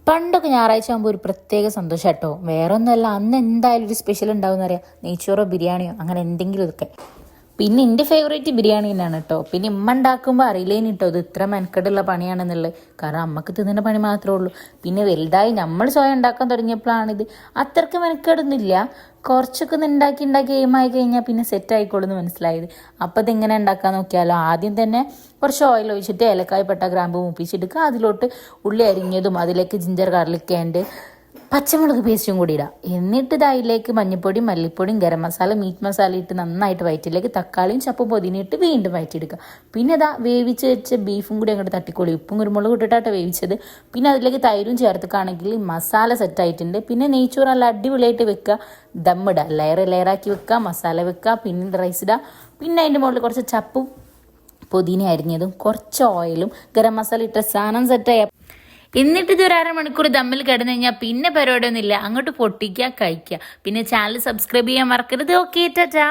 പണ്ടൊക്കെ ഞായറാഴ്ച ആകുമ്പോൾ ഒരു പ്രത്യേക സന്തോഷം കേട്ടോ. വേറെ ഒന്നുമല്ല, അന്ന് എന്തായാലും ഒരു സ്പെഷ്യൽ ഉണ്ടാവും എന്നറിയാം. നെയ്ച്ചോറോ ബിരിയാണിയോ അങ്ങനെ എന്തെങ്കിലും ഒക്കെ. പിന്നെ എൻ്റെ ഫേവറേറ്റ് ബിരിയാണി തന്നെയാണ് കേട്ടോ. പിന്നെ ഇമ്മ ഉണ്ടാക്കുമ്പോൾ അറിയില്ലേനി കേട്ടോ ഇത് ഇത്ര മെനക്കെടുള്ള പണിയാണെന്നുള്ളത്. കാരണം അമ്മക്ക് തിന്നുന്ന പണി മാത്രമേ ഉള്ളൂ. പിന്നെ വലുതായി നമ്മൾ സ്വയം ഉണ്ടാക്കാൻ തുടങ്ങിയപ്പോഴാണിത് അത്രയ്ക്ക് മെനക്കെടുന്നില്ല. കുറച്ചൊക്കെ ഒന്ന് ഉണ്ടാക്കി ഉണ്ടാക്കി എയിമായി കഴിഞ്ഞാൽ പിന്നെ സെറ്റ് ആയിക്കോളൂന്ന് മനസ്സിലായത്. അപ്പം ഇതെങ്ങനെ ഉണ്ടാക്കാൻ നോക്കിയാലോ. ആദ്യം തന്നെ കുറച്ച് ഓയിൽ ഒഴിച്ചിട്ട് ഏലക്കായ പട്ട ഗ്രാമ്പ് മൂപ്പിച്ചെടുക്കുക. അതിലോട്ട് ഉള്ളി അരിഞ്ഞതും അതിലേക്ക് ജിഞ്ചർ ഗാർലിക് ആൻഡ് പച്ചമുളക് പേസ്റ്റും കൂടി ഇടാം. എന്നിട്ട് അതിലേക്ക് മഞ്ഞൾപ്പൊടിയും മല്ലിപ്പൊടിയും ഗരം മസാല മീറ്റ് മസാല ഇട്ട് നന്നായിട്ട് വയറ്റിലേക്ക് തക്കാളിയും ചപ്പും പൊതിനിട്ട് വീണ്ടും വയറ്റിയെടുക്കുക. പിന്നെ വേവിച്ച് വെച്ച ബീഫും കൂടി അങ്ങോട്ട് തട്ടിക്കോളി. ഉപ്പും കുരുമുളകും ഇട്ടിട്ടാണ് വേവിച്ചത്. പിന്നെ അതിലേക്ക് തൈരും ചേർത്തിക്കാണെങ്കിൽ മസാല സെറ്റായിട്ടുണ്ട്. പിന്നെ നെയ്ച്ചോറ് നല്ല അടിപൊളിയായിട്ട് വെക്കുക. ദമ്മിടുക, ലെയറാക്കി വെക്കുക, മസാല വെക്കുക, പിന്നെ റൈസ് ഇടുക. പിന്നെ അതിൻ്റെ മുകളിൽ കുറച്ച് ചപ്പും പൊതിന അരിഞ്ഞതും കുറച്ച് ഓയിലും ഗരം മസാല ഇട്ട സാധനം സെറ്റായ എന്നിട്ട് ഇത് ഒരു അരമണിക്കൂർ ദമ്മിൽ കിടന്നു കഴിഞ്ഞാൽ പിന്നെ പരിപാടിയൊന്നുമില്ല. അങ്ങോട്ട് പൊട്ടിക്കുക, കഴിക്കുക. പിന്നെ ചാനൽ സബ്സ്ക്രൈബ് ചെയ്യാൻ മറക്കരുത്. ഓക്കെ ടാറ്റാ.